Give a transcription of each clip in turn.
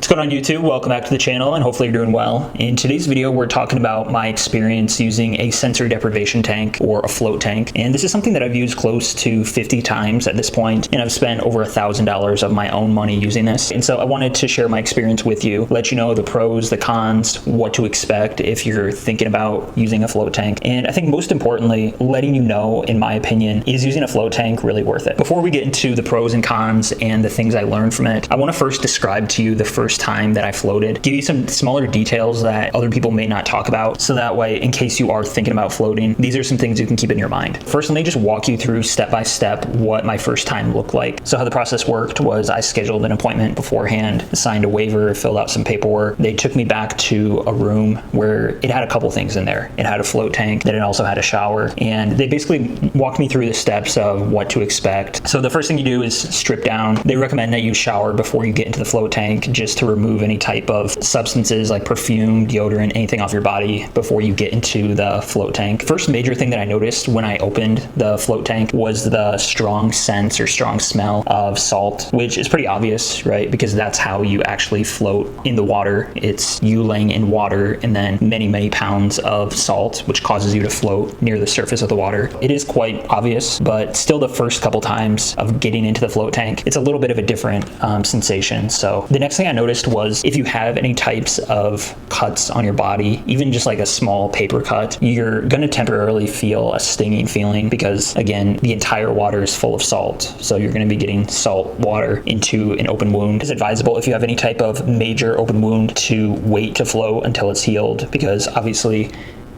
What's going on YouTube? Welcome back to the channel and hopefully you're doing well. In today's video, we're talking about my experience using a sensory deprivation tank or a float tank. And this is something that I've used close to 50 times at this point, and I've spent over $1,000 of my own money using this. And so I wanted to share my experience with you, let you know the pros, the cons, what to expect if you're thinking about using a float tank. And I think most importantly, letting you know, in my opinion, is using a float tank really worth it? Before we get into the pros and cons and the things I learned from it, I want to first describe to you the first time that I floated, give you some smaller details that other people may not talk about, so that way, in case you are thinking about floating, these are some things you can keep in your mind. First, let me just walk you through step by step what my first time looked like. So how the process worked was I scheduled an appointment beforehand, signed a waiver, filled out some paperwork. They took me back to a room where it had a couple things in there. It had a float tank, then it also had a shower, and they basically walked me through the steps of what to expect. So the first thing you do is strip down. They recommend that you shower before you get into the float tank, just to remove any type of substances like perfume, deodorant, anything off your body before you get into the float tank. First major thing that I noticed when I opened the float tank was the strong sense or strong smell of salt, which is pretty obvious, right? Because that's how you actually float in the water. It's you laying in water and then many, many pounds of salt, which causes you to float near the surface of the water. It is quite obvious, but still the first couple times of getting into the float tank, it's a little bit of a different sensation. So the next thing I noticed was if you have any types of cuts on your body, even just like a small paper cut, you're going to temporarily feel a stinging feeling because, again, the entire water is full of salt. So you're going to be getting salt water into an open wound. It's advisable if you have any type of major open wound to wait to float until it's healed, because obviously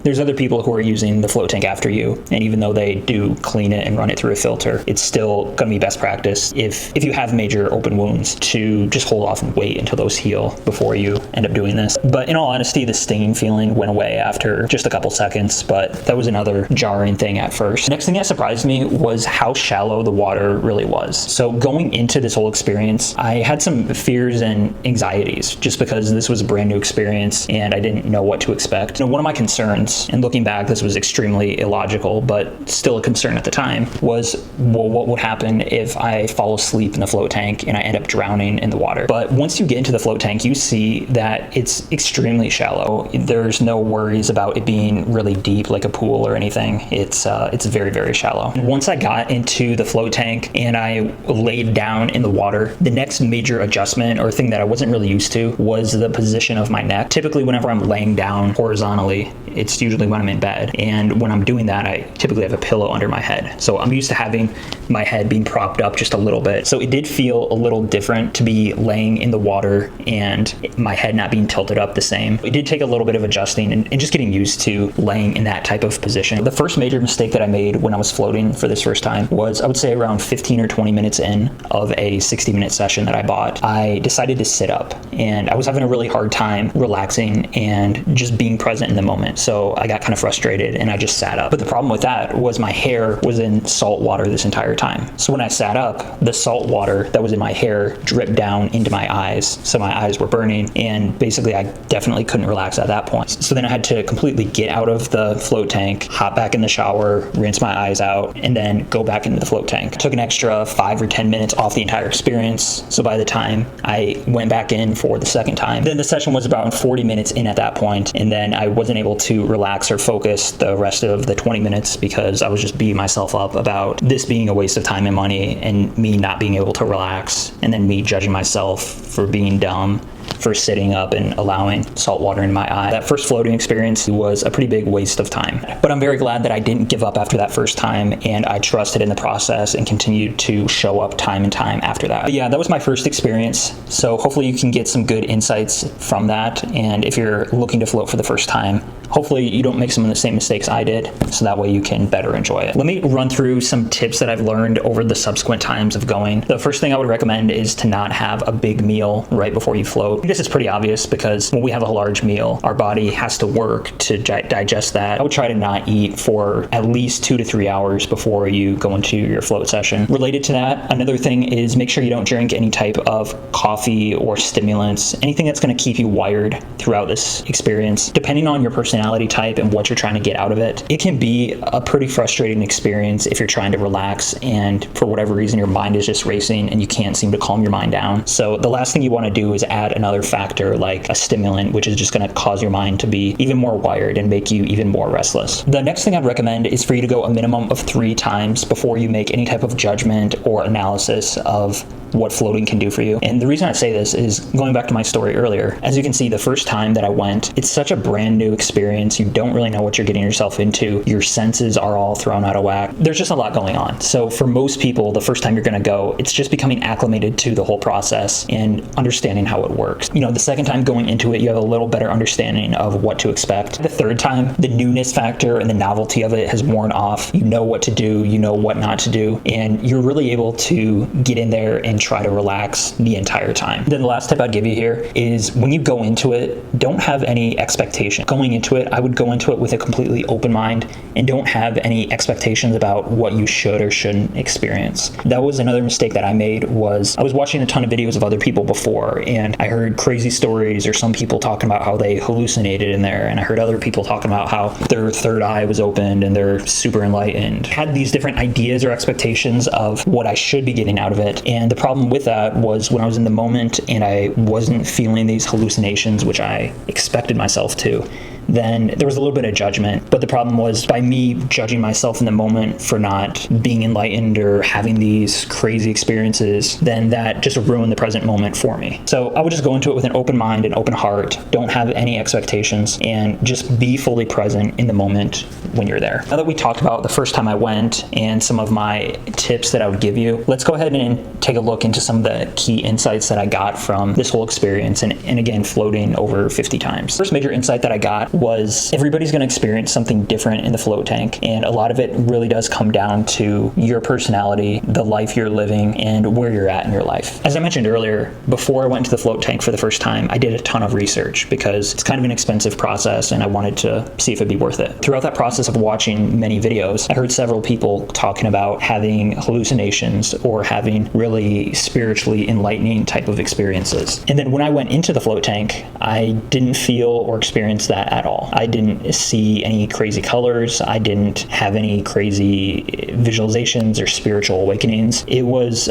there's other people who are using the float tank after you, and even though they do clean it and run it through a filter, it's still going to be best practice if you have major open wounds to just hold off and wait until those heal before you end up doing this. But in all honesty, the stinging feeling went away after just a couple seconds, but that was another jarring thing at first. Next thing that surprised me was how shallow the water really was. So going into this whole experience, I had some fears and anxieties just because this was a brand new experience and I didn't know what to expect. One of my concerns, and looking back, this was extremely illogical, but still a concern at the time, was, well, what would happen if I fall asleep in the float tank and I end up drowning in the water? But once you get into the float tank, you see that it's extremely shallow. There's no worries about it being really deep like a pool or anything. It's very, very shallow. Once I got into the float tank and I laid down in the water, the next major adjustment or thing that I wasn't really used to was the position of my neck. Typically, whenever I'm laying down horizontally, it's usually when I'm in bed, and when I'm doing that, I typically have a pillow under my head. So I'm used to having my head being propped up just a little bit. So it did feel a little different to be laying in the water and my head not being tilted up the same. It did take a little bit of adjusting and just getting used to laying in that type of position. The first major mistake that I made when I was floating for this first time was, I would say around 15 or 20 minutes in of a 60-minute session that I bought, I decided to sit up, and I was having a really hard time relaxing and just being present in the moment. So I got kind of frustrated and I just sat up. But the problem with that was my hair was in salt water this entire time. So when I sat up, the salt water that was in my hair dripped down into my eyes. So my eyes were burning, and basically I definitely couldn't relax at that point. So then I had to completely get out of the float tank, hop back in the shower, rinse my eyes out, and then go back into the float tank. It took an extra 5 or 10 minutes off the entire experience. So by the time I went back in for the second time, then the session was about 40 minutes in at that point, and then I wasn't able to relax or focus the rest of the 20 minutes because I was just beating myself up about this being a waste of time and money and me not being able to relax, and then me judging myself for being dumb for sitting up and allowing salt water in my eye. That first floating experience was a pretty big waste of time. But I'm very glad that I didn't give up after that first time, and I trusted in the process and continued to show up time and time after that. But yeah, that was my first experience. So hopefully you can get some good insights from that. And if you're looking to float for the first time, hopefully you don't make some of the same mistakes I did, so that way you can better enjoy it. Let me run through some tips that I've learned over the subsequent times of going. The first thing I would recommend is to not have a big meal right before you float. This is pretty obvious because when we have a large meal, our body has to work to digest that. I would try to not eat for at least 2 to 3 hours before you go into your float session. Related to that, another thing is make sure you don't drink any type of coffee or stimulants, anything that's going to keep you wired throughout this experience. Depending on your personality personality type and what you're trying to get out of it, it can be a pretty frustrating experience if you're trying to relax and for whatever reason your mind is just racing and you can't seem to calm your mind down. So the last thing you want to do is add another factor like a stimulant, which is just going to cause your mind to be even more wired and make you even more restless. The next thing I'd recommend is for you to go a minimum of 3 times before you make any type of judgment or analysis of what floating can do for you. And the reason I say this is going back to my story earlier. As you can see, the first time that I went, it's such a brand new experience. You don't really know what you're getting yourself into. Your senses are all thrown out of whack. There's just a lot going on. So for most people, the first time you're going to go, it's just becoming acclimated to the whole process and understanding how it works. You know, the second time going into it, you have a little better understanding of what to expect. The third time, the newness factor and the novelty of it has worn off. You know what to do, you know what not to do, and you're really able to get in there and try to relax the entire time. Then the last tip I'd give you here is when you go into it, don't have any expectation. Going into it, I would go into it with a completely open mind and don't have any expectations about what you should or shouldn't experience. That was another mistake that I made. Was I was watching a ton of videos of other people before and I heard crazy stories or some people talking about how they hallucinated in there, and I heard other people talking about how their third eye was opened and they're super enlightened. Had these different ideas or expectations of what I should be getting out of it, and the problem with that was when I was in the moment and I wasn't feeling these hallucinations, which I expected myself to, then there was a little bit of judgment. But the problem was by me judging myself in the moment for not being enlightened or having these crazy experiences, then that just ruined the present moment for me. So I would just go into it with an open mind and open heart, don't have any expectations, and just be fully present in the moment when you're there. Now that we talked about the first time I went and some of my tips that I would give you, let's go ahead and take a look into some of the key insights that I got from this whole experience and again, floating over 50 times. First major insight that I got was everybody's going to experience something different in the float tank, and a lot of it really does come down to your personality, the life you're living, and where you're at in your life. As I mentioned earlier, before I went to the float tank for the first time, I did a ton of research because it's kind of an expensive process and I wanted to see if it'd be worth it. Throughout that process of watching many videos, I heard several people talking about having hallucinations or having really spiritually enlightening type of experiences. And then when I went into the float tank, I didn't feel or experience that at all. I didn't see any crazy colors. I didn't have any crazy visualizations or spiritual awakenings. It was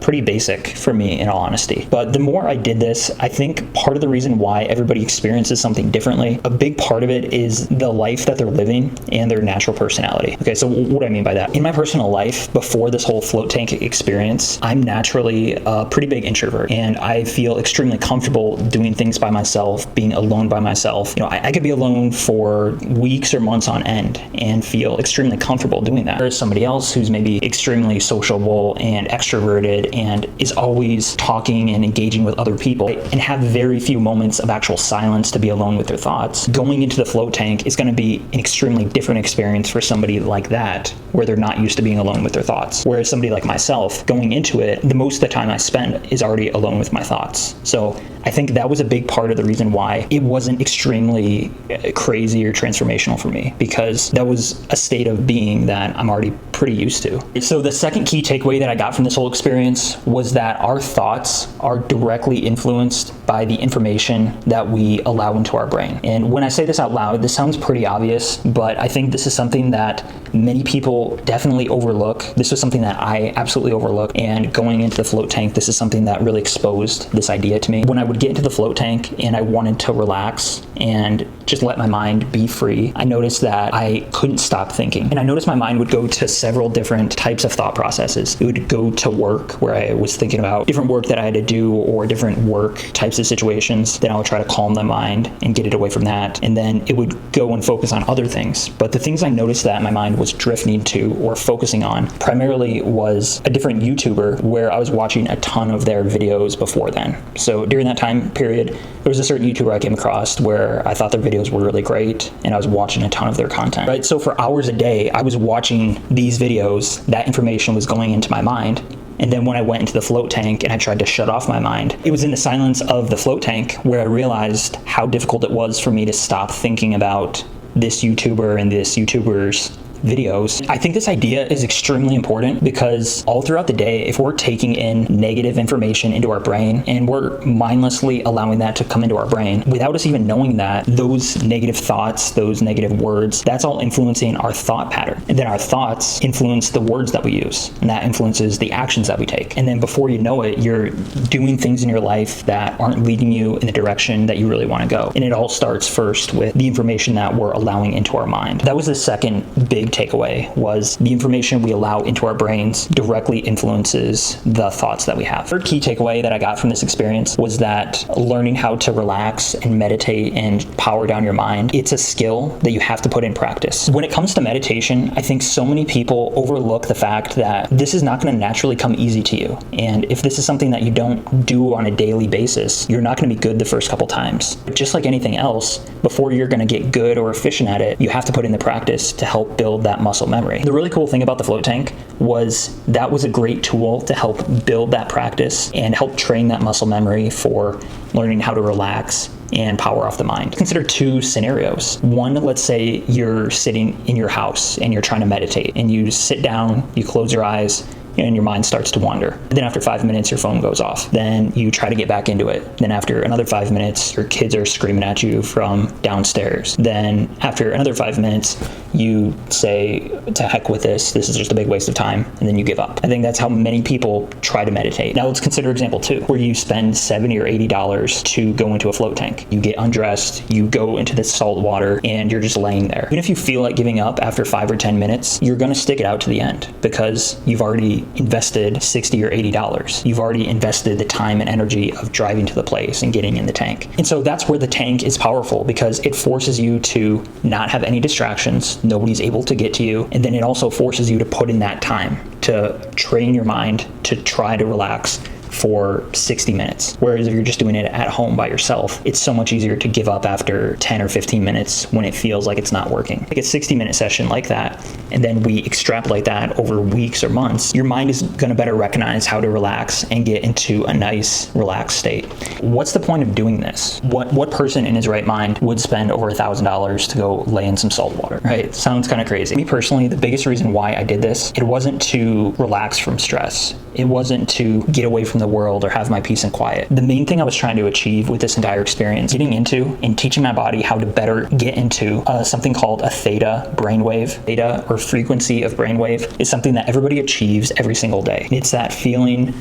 pretty basic for me, in all honesty. But the more I did this, I think part of the reason why everybody experiences something differently, a big part of it is the life that they're living and their natural personality. Okay, so what do I mean by that? In my personal life, before this whole float tank experience, I'm naturally a pretty big introvert, and I feel extremely comfortable doing things by myself, being alone by myself. You know, I could be alone for weeks or months on end and feel extremely comfortable doing that. There's somebody else who's maybe extremely sociable and extroverted and is always talking and engaging with other people and have very few moments of actual silence to be alone with their thoughts. Going into the float tank is going to be an extremely different experience for somebody like that, where they're not used to being alone with their thoughts. Whereas somebody like myself, going into it, the most of the time I spend is already alone with my thoughts. So I think that was a big part of the reason why it wasn't extremely crazy or transformational for me, because that was a state of being that I'm already pretty used to. So the second key takeaway that I got from this whole experience was that our thoughts are directly influenced by the information that we allow into our brain. And when I say this out loud, this sounds pretty obvious, but I think this is something that many people definitely overlook. This was something that I absolutely overlooked, and going into the float tank, this is something that really exposed this idea to me. When I would get into the float tank and I wanted to relax and just let my mind be free, I noticed that I couldn't stop thinking. And I noticed my mind would go to several different types of thought processes. It would go to work, where I was thinking about different work that I had to do or different work types of situations. Then I would try to calm the mind and get it away from that. And then it would go and focus on other things. But the things I noticed that my mind was drifting to or focusing on primarily was a different YouTuber where I was watching a ton of their videos before then. So during that time period, there was a certain YouTuber I came across where I thought their videos were really great and I was watching a ton of their content, right? So for hours a day, I was watching these videos. That information was going into my mind. And then when I went into the float tank and I tried to shut off my mind, it was in the silence of the float tank where I realized how difficult it was for me to stop thinking about this YouTuber and this YouTuber's videos. I think this idea is extremely important because all throughout the day, if we're taking in negative information into our brain and we're mindlessly allowing that to come into our brain without us even knowing that, those negative thoughts, those negative words, that's all influencing our thought pattern. And then our thoughts influence the words that we use, and that influences the actions that we take. And then before you know it, you're doing things in your life that aren't leading you in the direction that you really want to go. And it all starts first with the information that we're allowing into our mind. That was the second big takeaway, was the information we allow into our brains directly influences the thoughts that we have. Third key takeaway that I got from this experience was that learning how to relax and meditate and power down your mind, it's a skill that you have to put in practice. When it comes to meditation, I think so many people overlook the fact that this is not going to naturally come easy to you. And if this is something that you don't do on a daily basis, you're not going to be good the first couple times. But just like anything else, before you're going to get good or efficient at it, you have to put in the practice to help build that muscle memory. The really cool thing about the float tank was that was a great tool to help build that practice and help train that muscle memory for learning how to relax and power off the mind. Consider two scenarios. One, let's say you're sitting in your house and you're trying to meditate, and you sit down, you close your eyes, and your mind starts to wander. Then after 5 minutes, your phone goes off. Then you try to get back into it. Then after another 5 minutes, your kids are screaming at you from downstairs. Then after another 5 minutes, you say, to heck with this is just a big waste of time, and then you give up. I think that's how many people try to meditate. Now let's consider example 2, where you spend $70 or $80 to go into a float tank. You get undressed, you go into the salt water, and you're just laying there. Even if you feel like giving up after 5 or 10 minutes, you're gonna stick it out to the end because you've already invested $60 or $80. You've already invested the time and energy of driving to the place and getting in the tank. And so that's where the tank is powerful, because it forces you to not have any distractions. Nobody's able to get to you. And then it also forces you to put in that time to train your mind to try to relax for 60 minutes. Whereas if you're just doing it at home by yourself, it's so much easier to give up after 10 or 15 minutes when it feels like it's not working. Like a 60-minute session like that, and then we extrapolate that over weeks or months, your mind is going to better recognize how to relax and get into a nice, relaxed state. What's the point of doing this? What person in his right mind would spend over $1,000 to go lay in some salt water, right? Sounds kind of crazy. Me personally, the biggest reason why I did this, it wasn't to relax from stress. It wasn't to get away from the world or have my peace and quiet. The main thing I was trying to achieve with this entire experience, getting into and teaching my body how to better get into something called a theta brainwave. Theta, or frequency of brainwave, is something that everybody achieves every single day. It's that feeling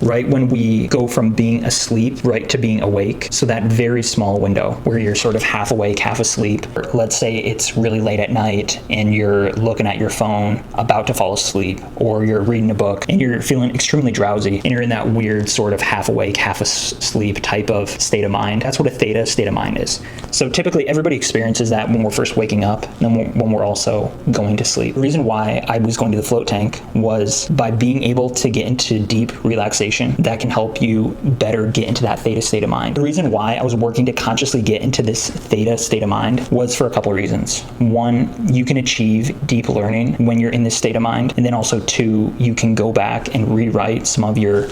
right when we go from being asleep right to being awake. So that very small window where you're sort of half awake, half asleep. Let's say it's really late at night and you're looking at your phone about to fall asleep, or you're reading a book and you're feeling extremely drowsy and you're in that weird sort of half awake, half asleep type of state of mind. That's what a theta state of mind is. So typically everybody experiences that when we're first waking up and when we're also going to sleep. The reason why I was going to the float tank was by being able to get into deep relaxation that can help you better get into that theta state of mind. The reason why I was working to consciously get into this theta state of mind was for a couple of reasons. One, you can achieve deep learning when you're in this state of mind. And then also 2, you can go back and rewrite some of your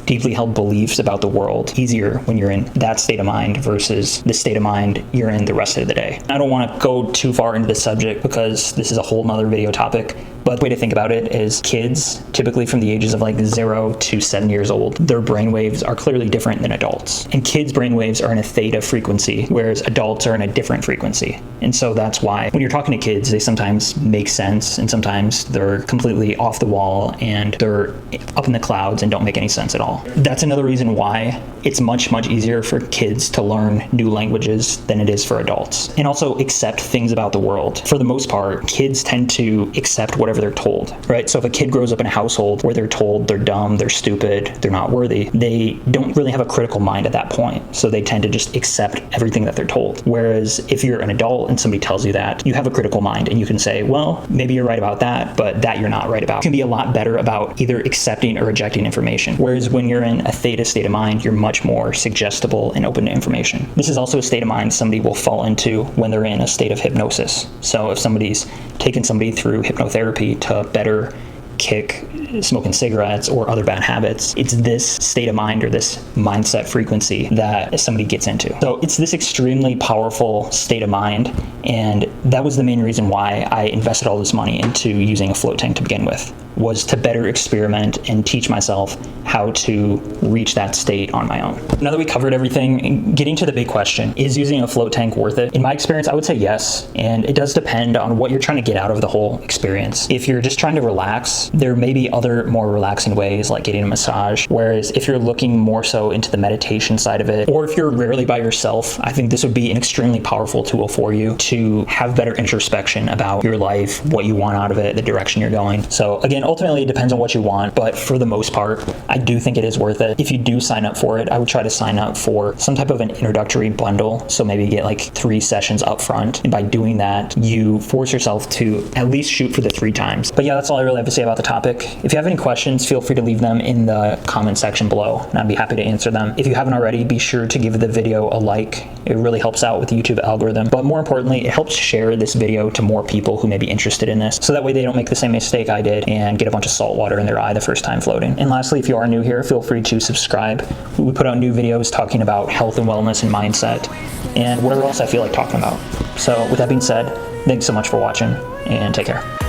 deeply held beliefs about the world easier when you're in that state of mind versus the state of mind you're in the rest of the day. I don't want to go too far into this subject because this is a whole nother video topic, but the way to think about it is kids, typically from the ages of like 0 to 7 years old, their brainwaves are clearly different than adults. And kids' brainwaves are in a theta frequency, whereas adults are in a different frequency. And so that's why when you're talking to kids, they sometimes make sense and sometimes they're completely off the wall and they're up in the clouds and don't make any sense at all. That's another reason why it's much, much easier for kids to learn new languages than it is for adults. And also accept things about the world. For the most part, kids tend to accept whatever they're told, right? So if a kid grows up in a household where they're told they're dumb, they're stupid, they're not worthy, they don't really have a critical mind at that point. So they tend to just accept everything that they're told. Whereas if you're an adult and somebody tells you that, you have a critical mind and you can say, well, maybe you're right about that, but that you're not right about. You can be a lot better about either accepting or rejecting information. Whereas when you're in a theta state of mind, you're much more suggestible and open to information. This is also a state of mind somebody will fall into when they're in a state of hypnosis. So if somebody's taken somebody through hypnotherapy to better kick smoking cigarettes or other bad habits. It's this state of mind or this mindset frequency that somebody gets into. So it's this extremely powerful state of mind, and that was the main reason why I invested all this money into using a float tank to begin with, was to better experiment and teach myself how to reach that state on my own. Now that we covered everything, getting to the big question, is using a float tank worth it? In my experience, I would say yes, and it does depend on what you're trying to get out of the whole experience. If you're just trying to relax, there may be other more relaxing ways like getting a massage, whereas if you're looking more so into the meditation side of it, or if you're rarely by yourself, I think this would be an extremely powerful tool for you to have better introspection about your life, what you want out of it, the direction you're going. So again, ultimately it depends on what you want, but for the most part, I do think it is worth it. If you do sign up for it, I would try to sign up for some type of an introductory bundle. So maybe get like 3 sessions up front. And by doing that, you force yourself to at least shoot for the 3 times. But yeah, that's all I really have to say about the topic. If you have any questions, feel free to leave them in the comment section below, and I'd be happy to answer them. If you haven't already, be sure to give the video a like. It really helps out with the YouTube algorithm. But more importantly, it helps share this video to more people who may be interested in this, so that way they don't make the same mistake I did and get a bunch of salt water in their eye the first time floating. And lastly, if you are new here, feel free to subscribe. We put out new videos talking about health and wellness and mindset and whatever else I feel like talking about. So with that being said, thanks so much for watching, and take care.